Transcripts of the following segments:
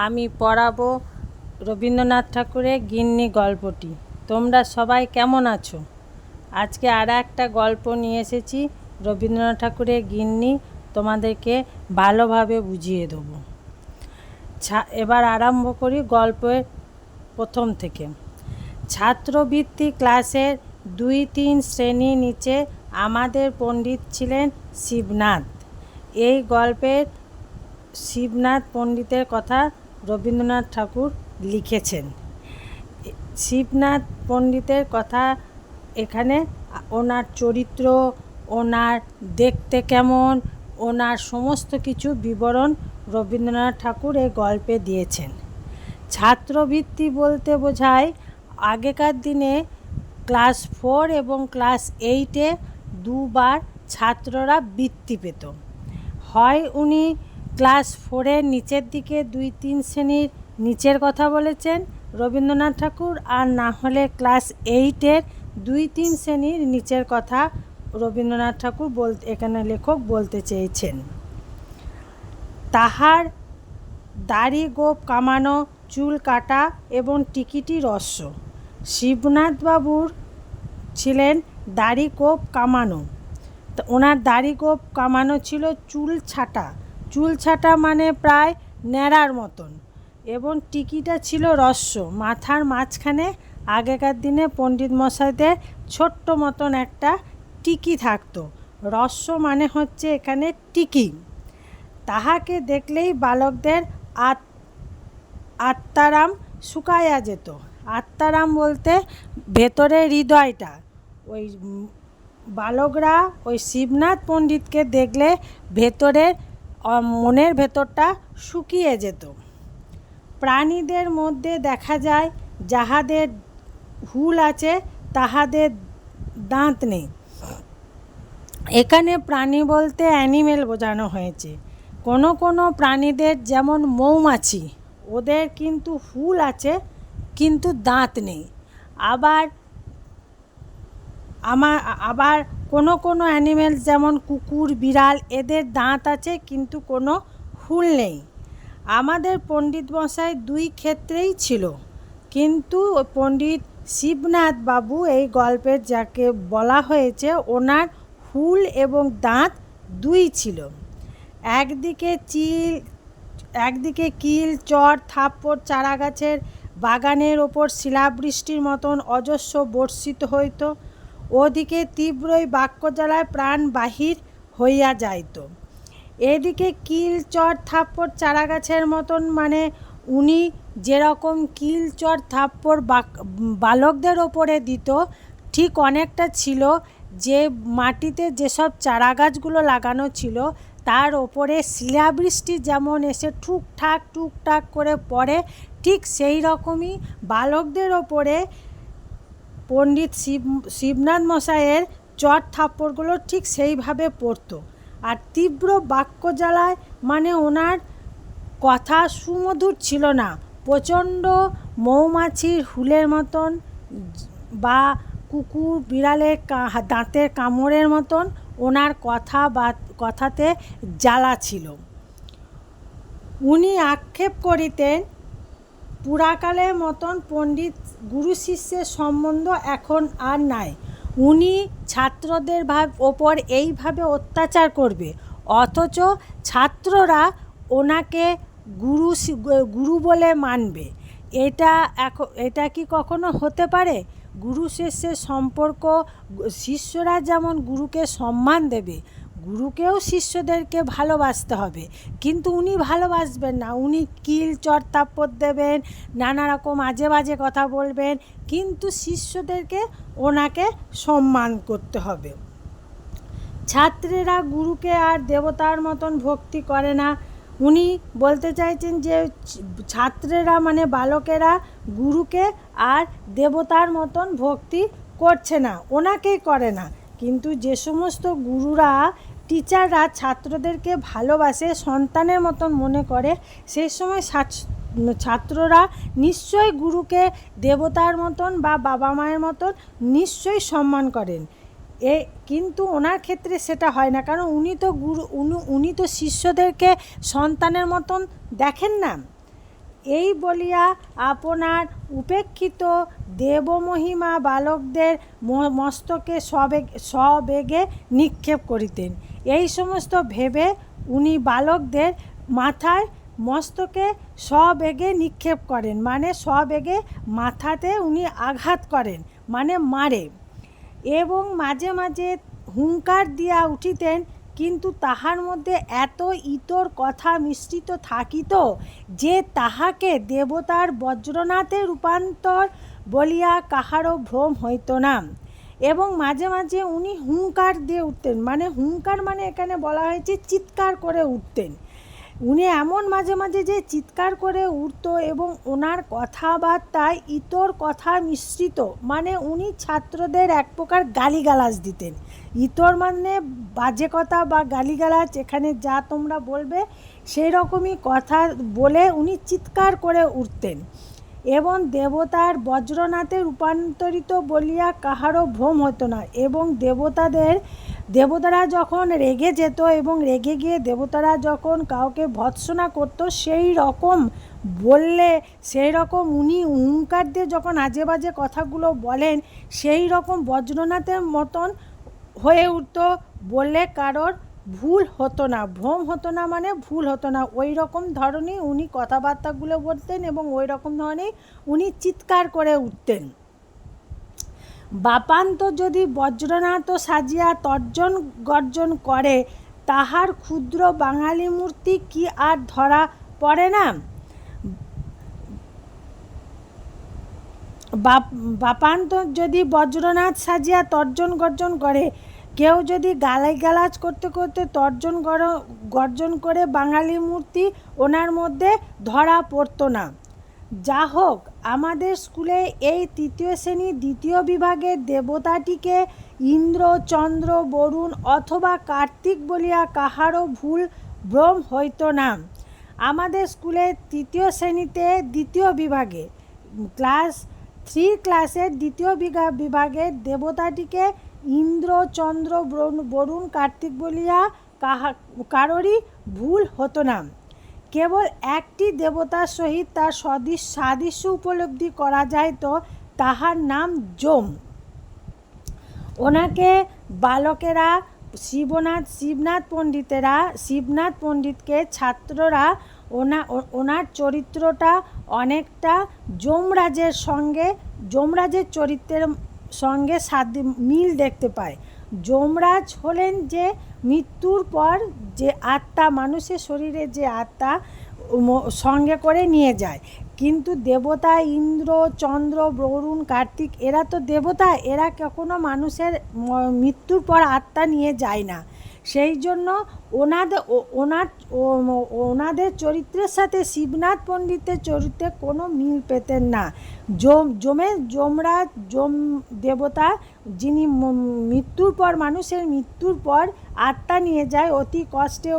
আমি পড়াবো রবীন্দ্রনাথ ঠাকুরের গিন্নি গল্পটি। তোমরা সবাই কেমন আছো? আজকে আর একটা গল্প নিয়ে এসেছি, রবীন্দ্রনাথ ঠাকুরের গিন্নি। তোমাদেরকে ভালোভাবে বুঝিয়ে দেবো। এবার আরম্ভ করি গল্পের প্রথম থেকে। ছাত্রবৃত্তি ক্লাসের 2-3 শ্রেণী নিচে আমাদের পণ্ডিত ছিলেন শিবনাথ। এই গল্পের শিবনাথ পণ্ডিতের কথা রবীন্দ্রনাথ ঠাকুর লিখেছেন। শিবনাথ পণ্ডিতের কথা এখানে ওনার চরিত্র, ওনার দেখতে কেমন, ওনার সমস্ত কিছু বিবরণ রবীন্দ্রনাথ ঠাকুর এই গল্পে দিয়েছেন। ছাত্রবৃত্তি বলতে বোঝায় আগেকার দিনে ক্লাস 4 এবং ক্লাস 8-এ দুবার ছাত্ররা বৃত্তি পেত। হয় উনি ক্লাস 4-এর নিচের দিকে 2-3 শ্রেণীর নিচের কথা বলেছেন রবীন্দ্রনাথ ঠাকুর, আর না হলে ক্লাস 8-এর 2-3 শ্রেণীর নিচের কথা রবীন্দ্রনাথ ঠাকুর এখানে লেখক বলতে চেয়েছেন। তাহার দাড়ি গোঁফ কামানো, চুল কাটা এবং টিকিটি রস্য। শিবনাথবাবুর ছিলেন দাড়ি গোঁফ কামানো। ওনার দাড়ি গোঁফ কামানো ছিল চুল ছাটা মানে প্রায় ন্যাড়ার মতন, এবং টিকিটা ছিল রস্য, মাথার মাঝখানে আগেকার দিনে পণ্ডিত মশাইদের ছোট্ট মতন একটা টিকি থাকতো। রস্য মানে হচ্ছে এখানে টিকি। তাহাকে দেখলেই বালকদের আত্মারাম শুকাইয়া যেত। আত্মারাম বলতে ভেতরের হৃদয়টা। ওই বালকরা ওই শিবনাথ পণ্ডিতকে দেখলে মনের ভেতরটা শুকিয়ে যেত। প্রাণীদের মধ্যে দেখা যায় যাহাদের হুল আছে তাহাদের দাঁত নেই। এখানে প্রাণী বলতে অ্যানিমেল বোঝানো হয়েছে। কোনো প্রাণীদের, যেমন মৌমাছি, ওদের কিন্তু হুল আছে কিন্তু দাঁত নেই। আবার কোনো অ্যানিমেল যেমন কুকুর, বিড়াল, এদের দাঁত আছে কিন্তু কোনো হুল নেই। আমাদের পণ্ডিত মশাই 2 ক্ষেত্রেই ছিল, কিন্তু পণ্ডিত শিবনাথ বাবু এই গল্পের যাকে বলা হয়েছে ওনার হুল এবং দাঁত 2 ছিল। একদিকে কিল, চর, থাপ্পড় চারাগাছের বাগানের ওপর শিলাবৃষ্টির মতন অজস্র বর্ষিত হইত। ওদিকে তীব্রই বাক্যজ্বালায় প্রাণ বাহির হইয়া যাইত। এদিকে কিল, চর, থাপ্পড় চারাগাছের মতন মানে উনি যেরকম কিল, চর, থাপ্পড় বালকদের ওপরে দিত, ঠিক অনেকটা ছিল যে মাটিতে যেসব চারাগাছগুলো লাগানো ছিল তার ওপরে শিলাবৃষ্টি যেমন এসে টুকটাক করে পড়ে, ঠিক সেই রকমই বালকদের ওপরে পণ্ডিত শিবনাথ মশাইয়ের চর থাপ্পড়গুলো ঠিক সেইভাবে পড়তো। আর তীব্র বাক্যজ্বালায় মানে ওনার কথা সুমধুর ছিল না, প্রচণ্ড মৌমাছির হুলের মতন বা কুকুর বিড়ালের দাঁতের কামড়ের মতন ওনার কথাতে জ্বালা ছিল। উনি আক্ষেপ করিতেন, পুরাকালের মতন পণ্ডিত গুরু শিষ্যের সম্বন্ধ এখন আর নাই। উনি ছাত্রদের ওপর এইভাবে অত্যাচার করবে, অথচ ছাত্ররা ওনাকে গুরু বলে মানবে। এটা কি কখনো হতে পারে? গুরু শিষ্যের সম্পর্ক, শিষ্যরা যেমন গুরুকে সম্মান দেবে, গুরুকেও শিষ্যদেরকে ভালোবাসতে হবে, কিন্তু উনি ভালোবাসবেন না। উনি কিল, চর, থাপ্পড় দেবেন, নানা রকম আজে বাজে কথা বলবেন, কিন্তু শিষ্যদেরকে ওনাকে সম্মান করতে হবে। ছাত্রেরা গুরুকে আর দেবতার মতন ভক্তি করে না। উনি বলতে চাইছেন যে ছাত্রেরা মানে বালকেরা গুরুকে আর দেবতার মতন ভক্তি করছে না, ওনাকেই করে না। কিন্তু যে সমস্ত গুরুরা, টিচাররা ছাত্রদেরকে ভালোবাসে, সন্তানের মতন মনে করে, সেই সময় ছাত্ররা নিশ্চয়ই গুরুকে দেবতার মতন বা বাবা মায়ের মতন নিশ্চয়ই সম্মান করেন। কিন্তু ওনার ক্ষেত্রে সেটা হয় না, কারণ উনি তো শিষ্যদেরকে সন্তানের মতন দেখেন না। এই বলিয়া আপনার উপেক্ষিত দেবমহিমা বালকদের মস্তকে সবেগে নিক্ষেপ করিতেন। এই সমস্ত ভেবে উনি বালকদের মাথায় মস্তকে সবেগে নিক্ষেপ করেন, মানে সবেগে মাথাতে উনি আঘাত করেন, মানে মারে। এবং মাঝে মাঝে হুঙ্কার দিয়া উঠিতেন, কিন্তু তাহার মধ্যে এত ইতর কথা মিশ্রিত থাকিত যে তাহাকে দেবতার বজ্রনাথে রূপান্তর বলিয়া কাহারও ভ্রম হইত না। এবং মাঝে মাঝে উনি হুঙ্কার দিয়ে উঠতেন, মানে হুঙ্কার মানে এখানে বলা হয়েছে চিৎকার করে উঠতেন। উনি এমন মাঝে মাঝে যে চিৎকার করে উঠত এবং ওনার কথাবার্তায় ইতর কথা মিশ্রিত, মানে উনি ছাত্রদের এক প্রকার গালিগালাজ দিতেন। ইতর মানে বাজে কথা বা গালিগালাজ, এখানে যা তোমরা বলবে সেই রকমই কথা বলে উনি চিৎকার করে উঠতেন। এবং দেবতার বজ্রনাথে রূপান্তরিত বলিয়া কাহারও ভ্রম হতো না। এবং দেবতারা যখন রেগে যেত এবং রেগে গিয়ে দেবতারা যখন কাউকে ভৎসনা করতো, সেই রকম বললে, সেই রকম উনি হুঙ্কার দিয়ে যখন আজে বাজে কথাগুলো বলেন, সেই রকম বজ্রনাথের মতন হয়ে উঠতো, বললে কারোর ভুল হতো না, ভ্রম হতো না, মানে ভুল হতো না। ওই রকম ধরনের উনি কথাবার্তাগুলো বলতেন এবং ওই রকম ধরনের উনি চিৎকার করে উঠতেন। বাপান্ত যদি বজ্রনাথ সাজিয়া তর্জন গর্জন করে, তাহার ক্ষুদ্র বাঙালি মূর্তি কি আর ধরা পড়ে না? বাপান্ত যদি বজ্রনাথ সাজিয়া তর্জন গর্জন করে, কেউ যদি গালাজ করতে করতে গর্জন করে, বাঙালি মূর্তি ওনার মধ্যে ধরা পড়তো না। যা হোক, আমাদের স্কুলে এই তৃতীয় শ্রেণী দ্বিতীয় বিভাগের দেবতাটিকে ইন্দ্র, চন্দ্র, বরুণ অথবা কার্তিক বলিয়া কাহারও ভুল ভ্রম হইত না। আমাদের স্কুলের তৃতীয় শ্রেণীতে দ্বিতীয় বিভাগে ক্লাস 3 ক্লাসের দ্বিতীয় বিভাগের দেবতাটিকে ইন্দ্র, চন্দ্র, বরুণ, কার্তিক বলিয়া কারোরই ভুল হতো না। কেবল একটি দেবতার সহিত তার সাদৃশ্য উপলব্ধি করা যাইত, তাহার নাম যম। ওনাকে বালকেরা শিবনাথ পণ্ডিতকে ছাত্ররা ওনার চরিত্রটা অনেকটা যমরাজের চরিত্রের সঙ্গে মিল দেখতে পায়। যমরাজ হলেন যে মৃত্যুর পর যে আত্মা, মানুষের শরীরে যে আত্মা সঙ্গে করে নিয়ে যায়, কিন্তু দেবতা ইন্দ্র, চন্দ্র, বরুণ, কার্তিক এরা তো দেবতা, এরা কখনো মানুষের মৃত্যুর পর আত্মা নিয়ে যায় না। সেই জন্য ওনাদের চরিত্রের সাথে শিবনাথ পণ্ডিতের চরিত্রে কোনো মিল পেতেন না। যমরাজ দেবতা, যিনি মানুষের মৃত্যুর পর আত্মা নিয়ে যায়, অতি কষ্টে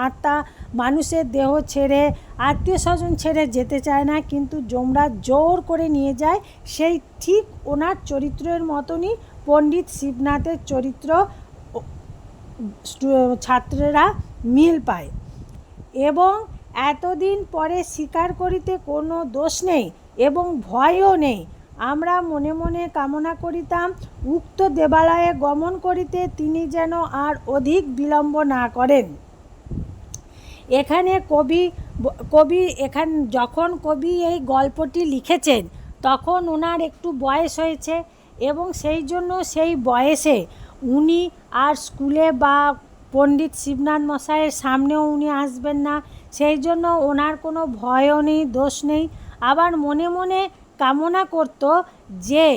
আত্মা মানুষের দেহ ছেড়ে, আত্মীয় স্বজন ছেড়ে যেতে চায় না, কিন্তু যমরাজ জোর করে নিয়ে যায়। সেই ঠিক ওনার চরিত্রের মতনই পণ্ডিত শিবনাথের চরিত্র ছাত্রেরা মিল পায়। এবং এতদিন পরে স্বীকার করিতে কোনো দোষ নেই এবং ভয়ও নেই। আমরা মনে মনে কামনা করিতাম উক্ত দেবালয়ে গমন করিতে তিনি যেন আর অধিক বিলম্ব না করেন। যখন কবি এই গল্পটি লিখেছেন, তখন ওনার একটু বয়স হয়েছে এবং সেই জন্য সেই বয়সে উনি আর স্কুলে বা পণ্ডিত শিবনাথ মশাইয়ের সামনেও উনি আসবেন না। সেই জন্য ওনার কোনো ভয়ও নেই, দোষ নেই। আবার মনে মনে কামনা করত যে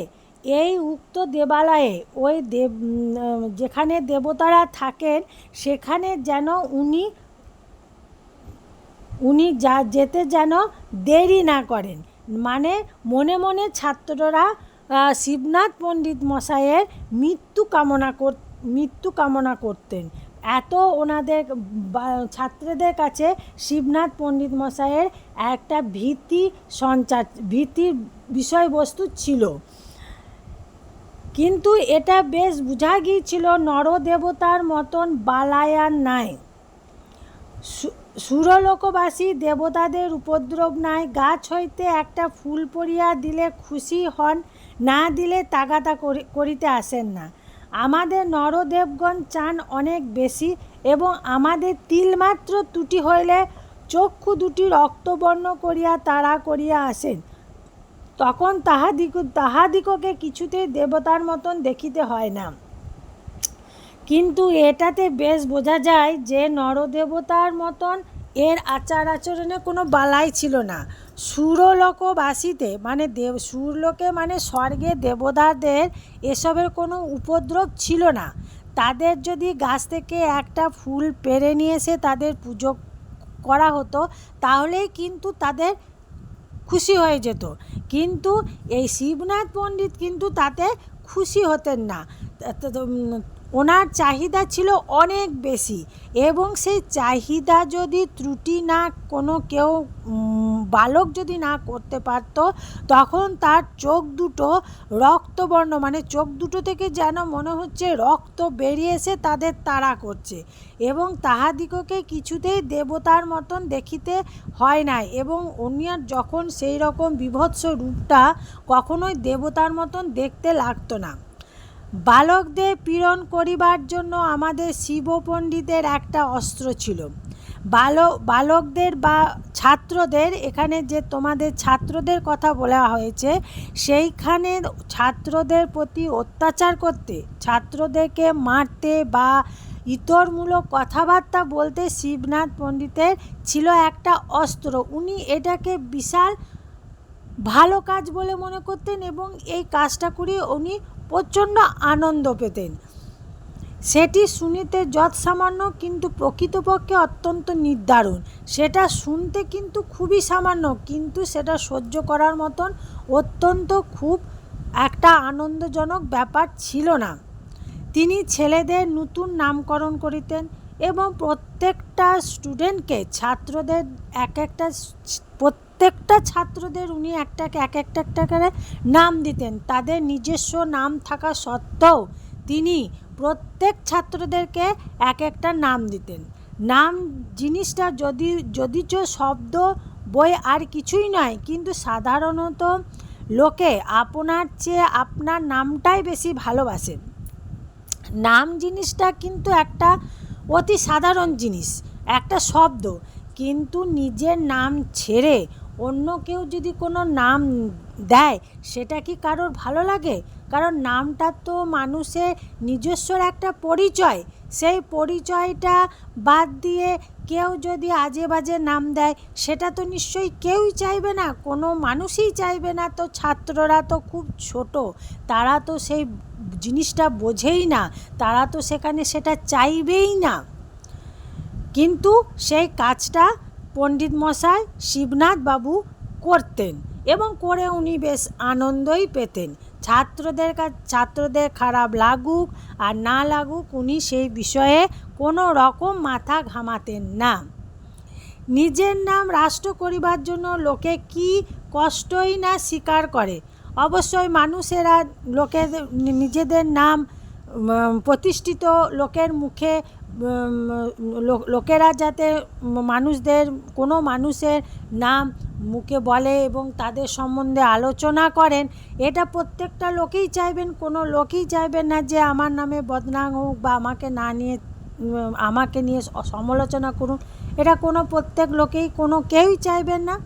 এই উক্ত দেবালয়ে যেখানে দেবতারা থাকেন, সেখানে যেন উনি যেতে যেন দেরি না করেন। মানে মনে মনে ছাত্ররা শিবনাথ পণ্ডিত মশাইয়ের মৃত্যু কামনা করতেন। এত ওনাদের ছাত্রদের কাছে শিবনাথ পণ্ডিত মশাইয়ের একটা ভীতির বিষয়বস্তু ছিল। কিন্তু এটা বেশ বোঝা গিয়েছিল নরদেবতার মতন বালায়ান নাই। সুরলোকবাসী দেবতাদের উপদ্রব নাই, গাছ হইতে একটা ফুল পড়িয়া দিলে খুশি হন, না দিলে তাগাদা করিতে আসেন না। আমাদের নরদেবগণ চান অনেক বেশি, এবং আমাদের তিলমাত্র ত্রুটি হইলে চক্ষু দুটি রক্তবর্ণ করিয়া তাড়া করিয়া আসেন। তখন তাহাদিগকে কিছুতেই দেবতার মতন দেখিতে হয় না। কিন্তু এটাতে বেশ বোঝা যায় যে নরদেবতার মতন এর আচার আচরণে কোনো বালাই ছিল না। সুরলোকবাসীতে মানে সুরলোকে মানে স্বর্গে দেবতাদের এসবের কোনো উপদ্রব ছিল না। তাদের যদি গাছ থেকে একটা ফুল পেড়ে নিয়ে এসে তাদের পুজো করা হতো, তাহলেই কিন্তু তাদের খুশি হয়ে যেত। কিন্তু এই শিবনাথ পণ্ডিত কিন্তু তাতে খুশি হতেন না। ওনার চাহিদা ছিল অনেক বেশি, এবং সেই চাহিদা যদি ত্রুটি না কোনো কেউ বালক যদি না করতে পারত, তখন তার চোখ দুটো রক্তবর্ণ, মানে চোখ দুটো থেকে যেন মনে হচ্ছে রক্ত বেরিয়ে এসে তাদের তাড়া করছে, এবং তাহাদিগকে কিছুতেই দেবতার মতন দেখিতে হয় না। এবং উনিয়ার যখন সেই রকম বিভৎস রূপটা কখনোই দেবতার মতন দেখতে লাগতো না। বালকদের পীড়ন করিবার জন্য আমাদের শিব পণ্ডিতের একটা অস্ত্র ছিল। বালকদের বা ছাত্রদের, এখানে যে তোমাদের ছাত্রদের কথা বলা হয়েছে, সেইখানে ছাত্রদের প্রতি অত্যাচার করতে, ছাত্রদেরকে মারতে বা ইতরমূলক কথাবার্তা বলতে শিবনাথ পণ্ডিতের ছিল একটা অস্ত্র। উনি এটাকে বিশাল ভালো কাজ বলে মনে করতেন, এবং এই কাজটা করে উনি প্রচণ্ড আনন্দ পেতেন। সেটি শুনিতে যৎ সামান্য, কিন্তু প্রকৃতপক্ষে অত্যন্ত নির্দারুণ। সেটা শুনতে কিন্তু খুবই সামান্য, কিন্তু সেটা সহ্য করার মতন অত্যন্ত খুব একটা আনন্দজনক ব্যাপার ছিল না। তিনি ছেলেদের নতুন নামকরণ করিতেন, এবং প্রত্যেকটা স্টুডেন্টকে, ছাত্রদের প্রত্যেকটা ছাত্রদের উনি এক একটা করে নাম দিতেন। তাদের নিজস্ব নাম থাকা সত্ত্বেও তিনি প্রত্যেক ছাত্রদেরকে এক একটা নাম দিতেন। নাম জিনিসটা যদিচ শব্দ বই আর কিছুই নয়, কিন্তু সাধারণত লোকে আপনার চেয়ে আপনার নামটাই বেশি ভালোবাসে। নাম জিনিসটা কিন্তু একটা অতি সাধারণ জিনিস, একটা শব্দ, কিন্তু নিজের নাম ছেড়ে অন্য কেউ যদি কোনো নাম দেয়, সেটা কি কারোর ভালো লাগে? কারণ নামটা তো মানুষের নিজস্ব একটা পরিচয়। সেই পরিচয়টা বাদ দিয়ে কেউ যদি আজে বাজে নাম দেয়, সেটা তো নিশ্চয়ই কেউই চাইবে না, কোনো মানুষই চাইবে না। তো ছাত্ররা তো খুব ছোট, তারা তো সেই জিনিসটা বোঝেই না, তারা তো সেখানে সেটা চাইবেই না। কিন্তু সেই কাজটা পণ্ডিত মশাই শিবনাথ বাবু করতেন, এবং করে উনি বেশ আনন্দই পেতেন। ছাত্রদের খারাপ লাগুক আর না লাগুক, উনি সেই বিষয়ে কোনো রকম মাথা ঘামাতেন না। নিজের নাম রাষ্ট্র করিবার জন্য লোকে কি কষ্টই না স্বীকার করে। অবশ্যই মানুষেরা নিজেদের নাম প্রতিষ্ঠিত লোকের মুখে, লোকেরা যাতে কোনো মানুষের নাম মুখে বলে এবং তাদের সম্বন্ধে আলোচনা করেন, এটা প্রত্যেকটা লোকেই চাইবেন। কোনো লোকই চাইবেন না যে আমার নামে বদনাম হোক বা আমাকে নিয়ে সমালোচনা করুন। এটা প্রত্যেক লোকেই কেউই চাইবেন না।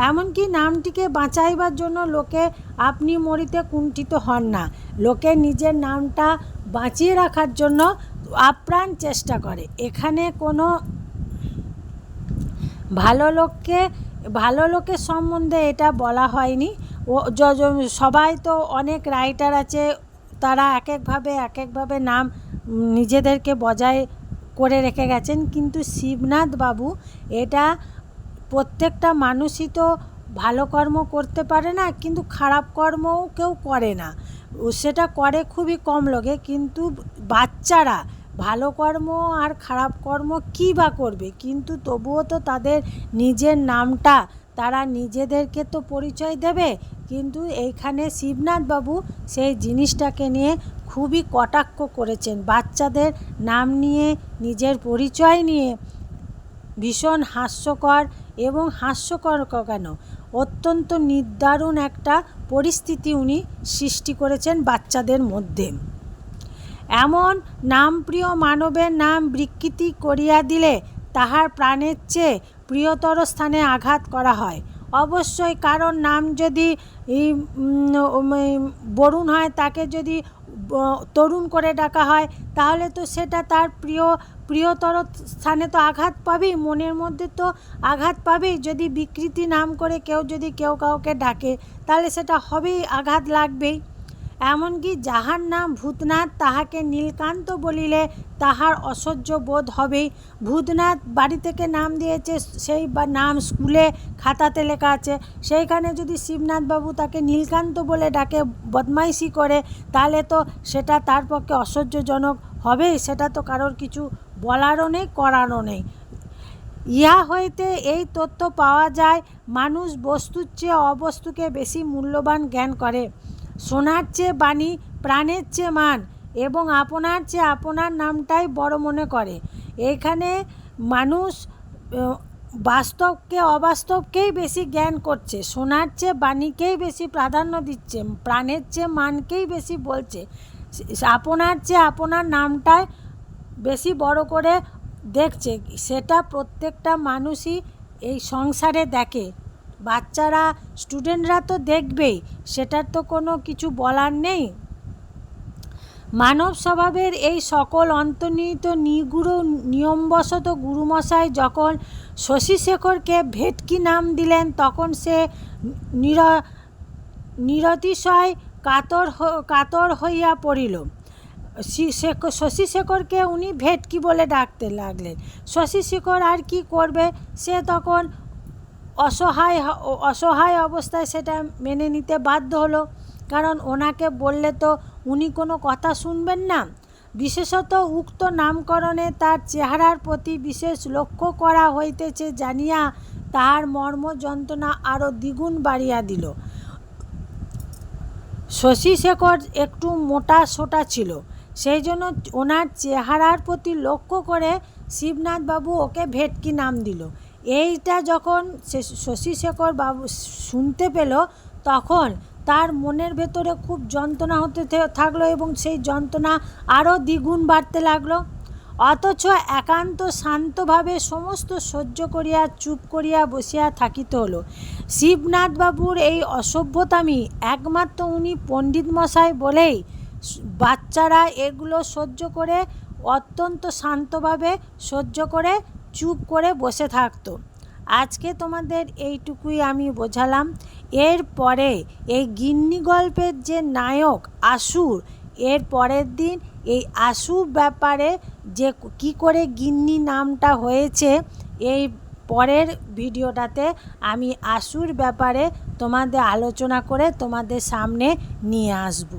এমনকি নামটিকে বাঁচাইবার জন্য লোকে আপনি মরিতে কুণ্ঠিত হন না। লোকে নিজের নামটা বাঁচিয়ে রাখার জন্য আপ্রাণ চেষ্টা করে। এখানে কোনো ভালো লোকের সম্বন্ধে এটা বলা হয়নি। সবাই তো অনেক রাইটার আছে, তারা এক একভাবে নাম নিজেদেরকে বজায় করে রেখে গেছেন, কিন্তু শিবনাথ বাবু এটা প্রত্যেকটা মানুষই তো ভালো কর্ম করতে পারে না, কিন্তু খারাপ কর্মও কেউ করে না, সেটা করে খুবই কম লোকে। কিন্তু বাচ্চারা ভালো কর্ম আর খারাপ কর্ম কী বা করবে, কিন্তু তবুও তো তাদের নিজের নামটা তারা নিজেদেরকে তো পরিচয় দেবে। কিন্তু এইখানে শিবনাথ বাবু সেই জিনিসটাকে নিয়ে খুবই কটাক্ষ করেছেন। বাচ্চাদের নাম নিয়ে, নিজের পরিচয় নিয়ে ভীষণ হাস্যকর, এবং হাস্যকর কেন, অত্যন্ত নির্দারুণ একটা পরিস্থিতি উনি সৃষ্টি করেছেন বাচ্চাদের মধ্যে। এমন নামপ্রিয় মানবের নাম বিকৃতি করিয়া দিলে তাহার প্রাণের চেয়ে প্রিয়তর স্থানে আঘাত করা হয়। অবশ্যই কারোর নাম যদি বরুণ হয়, তাকে যদি তরুণ করে ডাকা হয়, তাহলে তো সেটা তার প্রিয়তর স্থানে তো আঘাত পাবেই, মনের মধ্যে তো আঘাত পাবেই। যদি বিকৃতি নাম করে কেউ কাউকে ডাকে, তাহলে সেটা হবেই, আঘাত লাগবেই। এমনকি যাহার নাম ভূতনাথ, তাহাকে নীলকান্ত বলিলে তাহার অসহ্য বোধ হবেই। ভূতনাথ বাড়ি থেকে নাম দিয়েছে, সেই নাম স্কুলে খাতাতে লেখা আছে, সেইখানে যদি শিবনাথবাবু তাকে নীলকান্ত বলে ডাকে, বদমাইশি করে, তাহলে তো সেটা তার পক্ষে অসহ্যজনক হবেই। সেটা তো কারোর কিছু বলারও নেই, করারও নেই। ইহা হইতে এই তথ্য পাওয়া যায়, মানুষ বস্তুর চেয়ে অবস্তুকে বেশি মূল্যবান জ্ঞান করে। সোনার চেয়ে বাণী, প্রাণের চেয়ে মান, এবং আপনার চেয়ে আপনার নামটাই বড় মনে করে। এইখানে মানুষ বাস্তবকে অবাস্তবকেই বেশি জ্ঞান করছে, সোনার চেয়ে বাণীকেই বেশি প্রাধান্য দিচ্ছে, প্রাণের চেয়ে মানকেই বেশি বলছে, আপনার চেয়ে আপনার নামটাই বেশি বড় করে দেখছে। সেটা প্রত্যেকটা মানুষই এই সংসারে দেখে, বাচ্চারা, স্টুডেন্টরা তো দেখবেই, সেটার তো কোনো কিছু বলার নেই। মানব স্বভাবের এই সকল অন্তর্নিহিত নিগুড় নিয়মবশত গুরুমশাই যখন শশীশেখরকে ভেটকি নাম দিলেন, তখন সে নিরতিশয় কাতর হইয়া পড়িল। শশীশেখরকে উনি ভেটকি বলে ডাকতে লাগলেন। শশীশেখর আর কি করবে, সে তখন অসহায় অবস্থায় সেটা মেনে নিতে বাধ্য হলো, কারণ ওনাকে বললে তো উনি কোনো কথা শুনবেন না। বিশেষত উক্ত নামকরণে তার চেহারার প্রতি বিশেষ লক্ষ্য করা হইতেছে জানিয়া তাহার মর্ম যন্ত্রণা আরও দ্বিগুণ বাড়িয়া দিল। শশীশেখর একটু মোটা সোটা ছিল, সেই জন্য ওনার চেহারার প্রতি লক্ষ্য করে শিবনাথবাবু ওকে ভেটকি নাম দিল। এইটা যখন শশীশেখর বাবু শুনতে পেল, তখন তার মনের ভেতরে খুব যন্ত্রণা হতে থাকলো, এবং সেই যন্ত্রণা আরও দ্বিগুণ বাড়তে লাগলো। অথচ একান্ত শান্তভাবে সমস্ত সহ্য করিয়া চুপ করিয়া বসিয়া থাকিতে হলো। শিবনাথবাবুর এই অসভ্যতামি একমাত্র উনি পণ্ডিত মশাই বলেই বাচ্চারা এগুলো সহ্য করে, অত্যন্ত শান্তভাবে সহ্য করে চুপ করে বসে থাকতো। আজকে তোমাদের এইটুকুই আমি বোঝালাম। এর পরে এই গিন্নি গল্পের যে নায়ক আসুর, এর পরের দিন এই আসুর ব্যাপারে যে কি করে গিন্নি নামটা হয়েছে, এই পরের ভিডিওটাতে আমি আসুর ব্যাপারে তোমাদের আলোচনা করে তোমাদের সামনে নিয়ে আসব।